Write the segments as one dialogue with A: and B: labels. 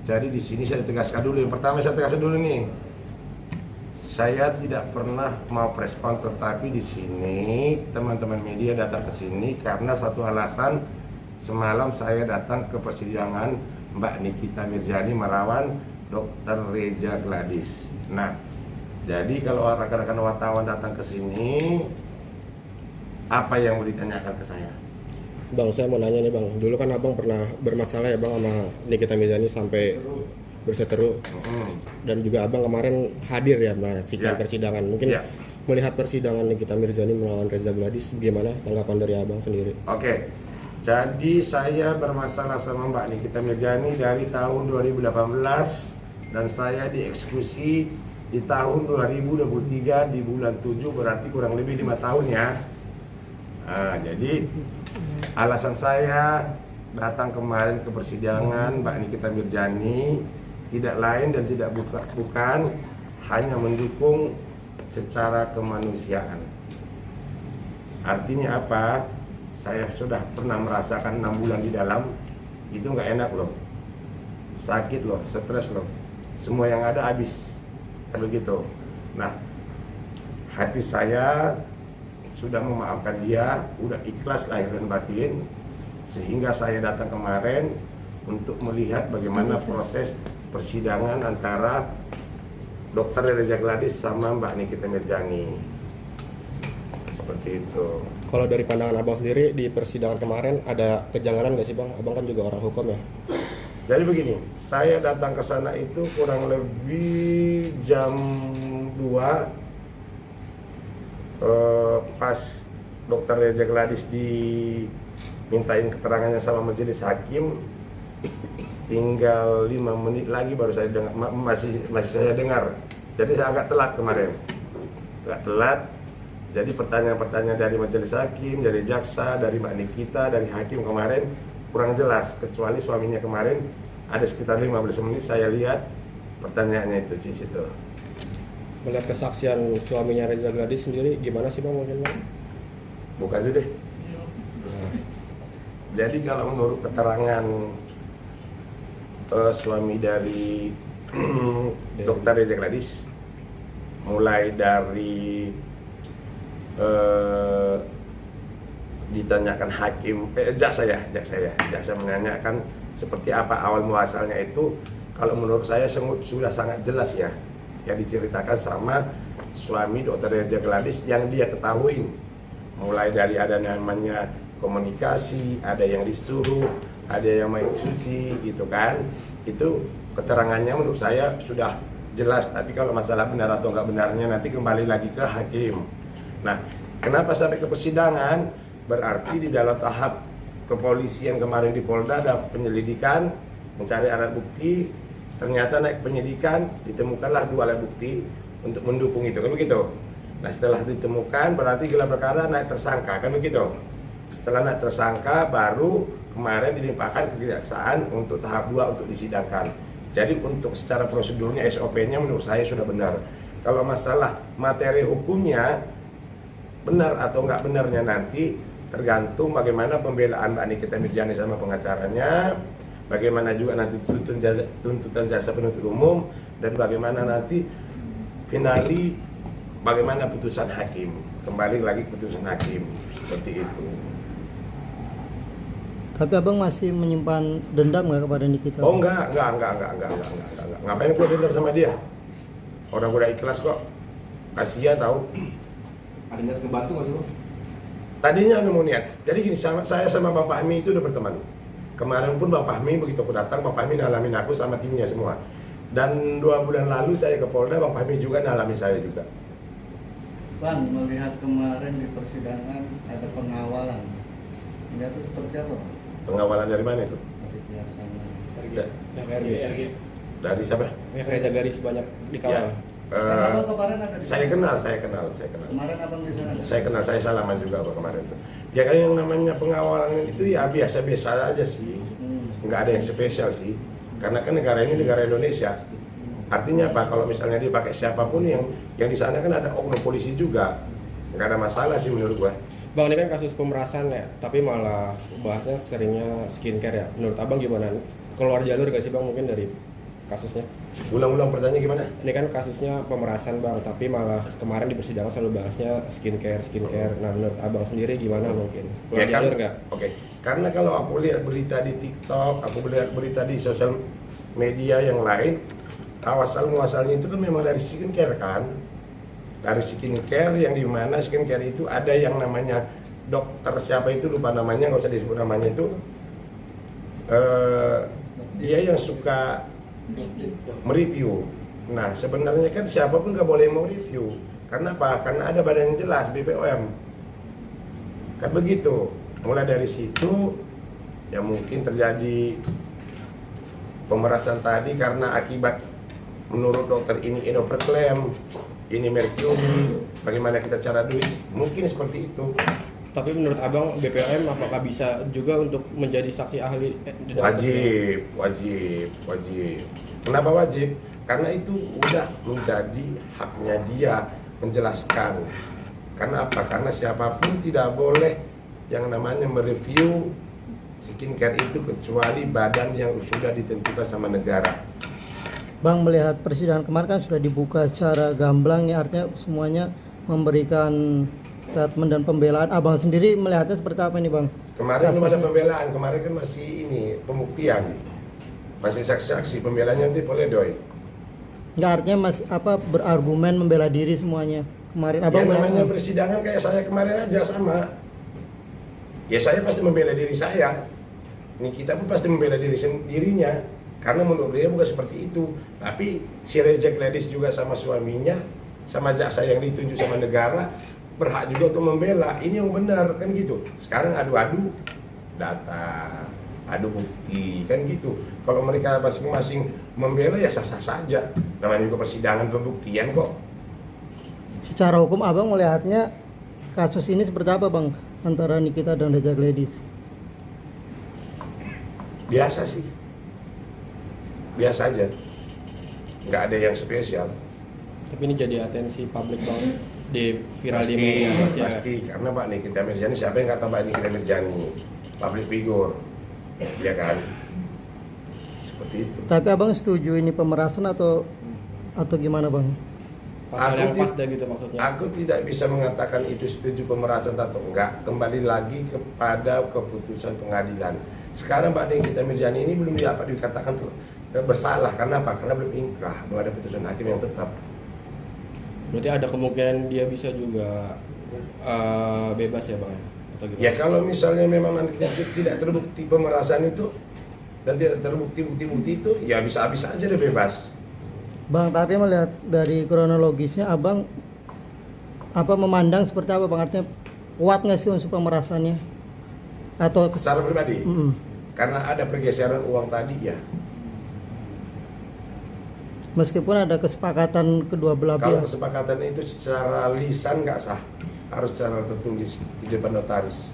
A: Jadi di sini saya tegaskan dulu. Yang pertama saya tegaskan dulu nih. Saya tidak pernah mau press con, tetapi di sini teman-teman media datang ke sini karena satu alasan. Semalam saya datang ke persidangan Mbak Nikita Mirzani melawan Dr. Reza Gladys. Nah, jadi kalau rekan-rekan wartawan datang ke sini, apa yang mau ditanyakan ke saya?
B: Bang, saya mau nanya nih Bang, dulu kan Abang pernah bermasalah ya Bang sama Nikita Mirzani sampai berseteru. Dan juga Abang kemarin hadir ya menyaksikan persidangan. Mungkin melihat persidangan Nikita Mirzani melawan Reza Gladys, gimana tanggapan dari Abang sendiri?
A: Oke, jadi saya bermasalah sama Mbak Nikita Mirzani dari tahun 2018 dan saya dieksekusi di tahun 2023 di bulan 7, berarti kurang lebih 5 tahun ya. Nah, jadi alasan saya datang kemarin ke persidangan Mbak Nikita Mirzani tidak lain dan tidak bukan hanya mendukung secara kemanusiaan. Artinya apa? Saya sudah pernah merasakan 6 bulan di dalam, itu nggak enak loh, sakit loh, stres loh, semua yang ada habis, begitu. Nah, hati saya sudah memaafkan dia, udah ikhlas lahir dan batin, sehingga saya datang kemarin untuk melihat bagaimana proses persidangan antara Dr. Reza Gladys sama Mbak Nikita Mirzani. Seperti itu.
B: Kalau dari pandangan Abang sendiri di persidangan kemarin ada kejanggalan nggak sih Bang? Abang kan juga orang hukum ya.
A: Jadi begini, saya datang ke sana itu kurang lebih jam 2 pas Dr. Reza Gladys dimintain keterangannya sama majelis hakim, tinggal 5 menit lagi baru saya dengar, masih saya dengar. Jadi saya agak telat kemarin, agak telat. Jadi pertanyaan-pertanyaan dari majelis hakim, dari jaksa, dari Mbak Nikita, dari hakim kemarin kurang jelas, kecuali suaminya kemarin ada sekitar 15 menit saya lihat pertanyaannya itu di situ.
B: Melihat kesaksian suaminya Reza Gladys sendiri gimana sih Bang mungkin Bang?
A: Bukan itu deh. Jadi kalau menurut keterangan suami dari Dr. Reza Gladys, mulai dari ditanyakan hakim, jaksa menanyakan seperti apa awal muasalnya itu. Kalau menurut saya sudah sangat jelas ya, yang diceritakan sama suami Dr. Reza Gladys yang dia ketahui, mulai dari ada namanya komunikasi, ada yang disuruh, ada yang menginstruksi gitu kan. Itu keterangannya menurut saya sudah jelas. Tapi kalau masalah benar atau enggak benarnya nanti kembali lagi ke hakim. Nah, kenapa sampai ke persidangan? Berarti di dalam tahap kepolisian kemarin di Polda ada penyelidikan, mencari alat bukti, ternyata naik penyidikan, ditemukanlah 2 alat bukti untuk mendukung itu, kan begitu. Nah, setelah ditemukan berarti gelar perkara naik tersangka, kan begitu. Setelah naik tersangka baru kemarin dilimpahkan ke kejaksaan untuk tahap 2 untuk disidangkan. Jadi untuk secara prosedurnya SOP-nya menurut saya sudah benar. Kalau masalah materi hukumnya benar atau enggak benarnya nanti tergantung bagaimana pembelaan Mbak Nikita Mirzani sama pengacaranya, bagaimana juga nanti tuntutan jaksa penuntut umum, dan bagaimana nanti finali bagaimana putusan hakim. Kembali lagi putusan hakim seperti itu.
C: Tapi Abang masih menyimpan dendam nggak kepada Nikita?
A: Oh enggak. Ngapain gua dendam sama dia? Orang udah ikhlas kok. Kasihan tahu.
D: Ada niat ngebantu nggak sih Bang?
A: Tadinya ada mau niat. Jadi gini, saya sama Bang Fahmi itu udah berteman. Kemarin pun Bang Fahmi begitu aku datang, Bang Fahmi nalamin aku sama timnya semua. Dan 2 bulan lalu saya ke Polda, Bang Fahmi juga nalami saya juga.
E: Bang, melihat kemarin di persidangan ada pengawalan. Ini itu seperti apa, Bang?
A: Pengawalan dari mana itu?
E: Dari pihak sana.
A: Dari siapa?
B: Reza Gladys banyak dikawal.
E: Abang kemarin ada di
A: Saya
E: sana?
A: kenal.
E: Kemarin Abang di sana?
A: Saya kenal, saya salaman juga Bang kemarin itu. Ya kan yang namanya pengawalan itu ya biasa-biasa aja sih. Nggak ada yang spesial sih. Karena kan negara ini negara Indonesia. Artinya apa? Kalau misalnya dipakai siapapun yang di sana kan ada oknum polisi juga. Nggak ada masalah sih menurut gua.
B: Bang, ini kan kasus pemerasan ya, tapi malah bahasnya seringnya skincare ya. Menurut Abang gimana? Keluar jalur gak sih Bang mungkin dari kasusnya?
A: Ulang-ulang pertanyaan gimana?
B: Ini kan kasusnya pemerasan bang, tapi malah kemarin di persidangan selalu bahasnya skincare. Nah menurut abang sendiri gimana mungkin? Kurang jalur nggak?
A: Oke, karena kalau aku lihat berita di TikTok, aku lihat berita di sosial media yang lain, muasalnya itu kan memang dari skincare kan, dari skincare yang dimana skincare itu ada yang namanya dokter siapa itu lupa namanya, nggak usah disebut namanya itu, dia yang suka mereview. Nah sebenarnya kan siapapun nggak boleh mau review. Karena apa? Karena ada badan yang jelas BPOM. Kan begitu. Mulai dari situ ya mungkin terjadi pemerasan tadi karena akibat menurut dokter ini inoperklem, ini merkuri, bagaimana kita cara duit, mungkin seperti itu.
B: Tapi menurut abang BPOM apakah bisa juga untuk menjadi saksi ahli di dalam
A: Wajib. Kenapa wajib? Karena itu udah menjadi haknya dia menjelaskan. Karena apa? Karena siapapun tidak boleh yang namanya mereview skincare itu kecuali badan yang sudah ditentukan sama negara.
C: Bang, melihat persidangan kemarin kan sudah dibuka secara gamblang nih, artinya semuanya memberikan statement dan pembelaan. Abang sendiri melihatnya seperti apa nih bang?
A: Kemarin belum ada pembelaan, kemarin kan masih ini pembuktian, masih saksi-saksi, pembelaannya nanti pledoi.
C: Nggak, artinya berargumen membela diri semuanya. Kemarin abang
A: Yang namanya
C: melihat-
A: persidangan kayak saya kemarin aja sama. Ya saya pasti membela diri saya. Nikita pun pasti membela dirinya. Karena menurut dia bukan seperti itu. Tapi si Reza Gladys juga sama suaminya, sama jaksa yang ditunjuk sama negara, berhak juga untuk membela. Ini yang benar, kan gitu. Sekarang adu-adu data, adu bukti, kan gitu. Kalau mereka masing-masing membela ya sah-sah saja. Namanya juga persidangan pembuktian kok.
C: Secara hukum abang melihatnya kasus ini seperti apa bang antara Nikita dan Reza Gladys?
A: Biasa sih. Biasa aja. Nggak ada yang spesial.
B: Tapi ini jadi atensi publik bang, di viral di
A: Pasti,
B: media sosial.
A: pasti. Karena Pak Nikita Mirjani, siapa yang nggak tahu Pak Nikita Mirjani? Public figure, ya kan? Seperti itu.
C: Tapi abang setuju ini pemerasan atau gimana bang?
B: Pasal yang
A: Aku
B: pas
A: ti-
B: dah gitu maksudnya.
A: Aku tidak bisa mengatakan itu setuju pemerasan atau enggak. Kembali lagi kepada keputusan pengadilan. Sekarang Pak Nikita Mirjani ini belum dikatakan bersalah. Karena apa? Karena belum ingkrah, belum ada putusan hakim yang tetap.
B: Berarti ada kemungkinan dia bisa juga bebas ya bang? Atau gimana?
A: Ya kalau misalnya memang nanti tidak terbukti pemerasan itu dan tidak terbukti bukti-bukti itu, ya bisa-bisa aja dia bebas.
C: Bang, tapi melihat dari kronologisnya abang memandang seperti apa bang? Artinya kuat nggak sih unsur pemerasannya? Atau
A: Secara pribadi, karena ada pergeseran uang tadi ya.
C: meskipun ada kesepakatan kedua belah
A: Kalau
C: pihak?
A: kesepakatan itu secara lisan nggak sah, harus secara tertulis di depan notaris.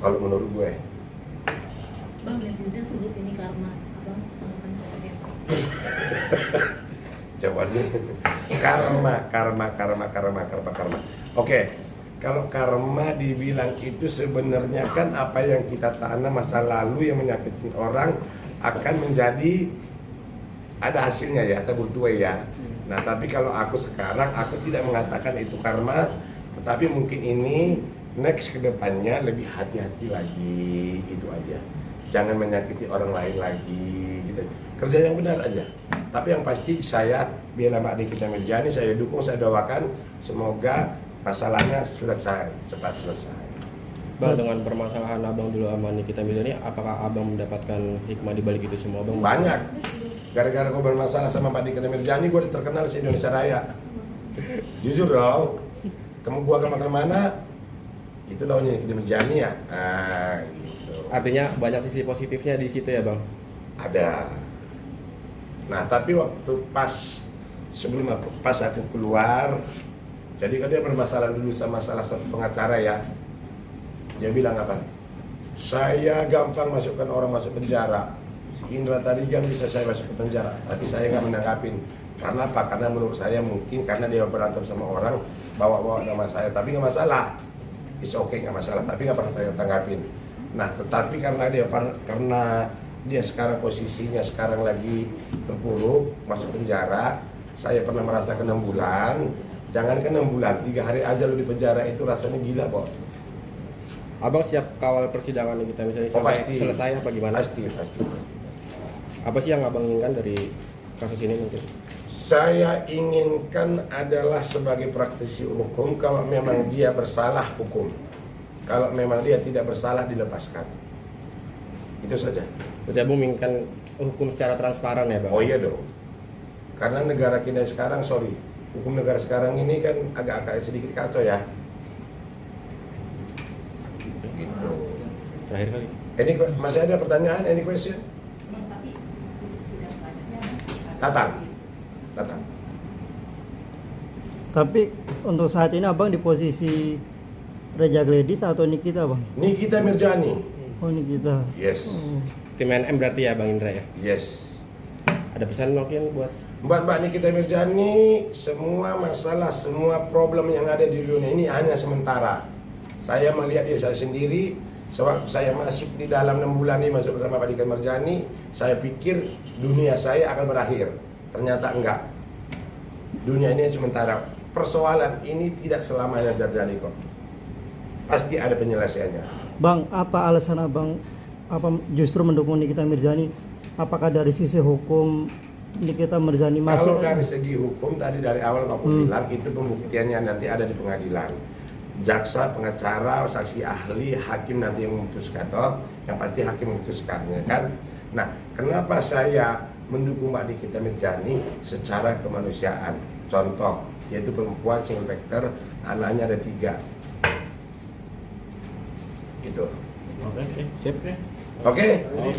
A: Kalau menurut gue,
F: Bang, netizen sebut ini karma. Abang tanggapannya seperti apa?
A: jawabannya karma. Oke, kalau karma dibilang itu sebenarnya kan apa yang kita tanam masa lalu yang menyakiti orang akan menjadi ada hasilnya ya, atau bertuai ya. Nah, tapi kalau aku sekarang aku tidak mengatakan itu karma, tetapi mungkin ini next ke depannya lebih hati-hati lagi, itu aja. Jangan menyakiti orang lain lagi gitu. Kerja yang benar aja. Tapi yang pasti saya bela Mbak Nikita Mirjani, saya dukung, saya doakan semoga masalahnya selesai, cepat selesai.
B: Bang, dengan permasalahan abang dulu sama Nikita Mirjani, apakah abang mendapatkan hikmah di balik itu semua bang?
A: Banyak. Gara-gara gue bermasalah sama Mbak Nikita Mirjani, gue udah terkenal di Indonesia Raya. Jujur dong. Gua kemana-mana, itu daunnya Nikita Mirjani ya. Gitu.
B: Artinya banyak sisi positifnya di situ ya bang?
A: Ada. Nah, tapi waktu pas aku keluar, jadi kan dia bermasalah dulu sama salah satu pengacara ya. Dia bilang apa? Saya gampang masukkan orang masuk penjara. Si Indra Tarigan bisa saya masuk ke penjara, tapi saya nggak menanggapin. Karena apa? Karena menurut saya mungkin karena dia berantem sama orang, bawa-bawa nama saya, tapi nggak masalah. It's okay, nggak masalah, tapi nggak pernah saya tanggapin. Nah, tetapi karena dia karena dia sekarang posisinya sekarang lagi terpuruk, masuk penjara. Saya pernah merasakan 6 bulan. Jangankan 6 bulan, 3 hari aja lu di penjara itu rasanya gila kok.
B: Abang siap kawal persidangan kita misalnya sampai
A: pasti.
B: selesai apa gimana?
A: Pasti.
B: Apa sih yang abang inginkan dari kasus ini mungkin?
A: Saya inginkan adalah sebagai praktisi hukum, kalau memang dia bersalah hukum, kalau memang dia tidak bersalah dilepaskan. Itu saja.
B: Berarti abang menginginkan hukum secara transparan ya bang?
A: Oh iya dong. Karena negara kita sekarang, hukum negara sekarang ini kan agak sedikit kacau ya. Gitu.
B: Terakhir kali.
A: Ini masih ada pertanyaan? Any question?
F: Tapi sidang selanjutnya
A: Datang.
C: Tapi untuk saat ini abang di posisi Reza Gledis atau Nikita bang?
A: Nikita Mirjani.
C: Oh Nikita.
A: Yes.
C: Oh.
B: Tim NM berarti ya bang Indra ya?
A: Yes.
B: Ada pesan mungkin buat
A: Mbak Nikita Mirjani, semua masalah, semua problem yang ada di dunia ini hanya sementara. Saya melihat diri saya sendiri, sewaktu saya masuk di dalam 6 bulan ini masuk bersama Pak Nikita Mirjani, saya pikir dunia saya akan berakhir. Ternyata enggak. Dunia ini sementara. Persoalan ini tidak selamanya terjadi kok. Pasti ada penyelesaiannya.
C: Bang, apa alasan abang justru mendukung Nikita Mirjani? Apakah dari sisi hukum Nikita Mirjani masih?
A: Kalau dari segi hukum tadi dari awal aku bilang itu pembuktiannya nanti ada di pengadilan. Jaksa, pengacara, saksi ahli, hakim nanti yang memutuskan. Yang pasti hakim memutuskannya kan. Nah, kenapa saya mendukung Mbak Nikita Mirjani secara kemanusiaan? Contoh, yaitu perempuan single factor, anaknya ada 3. Itu.
B: siap?
A: Oke?
B: Oh.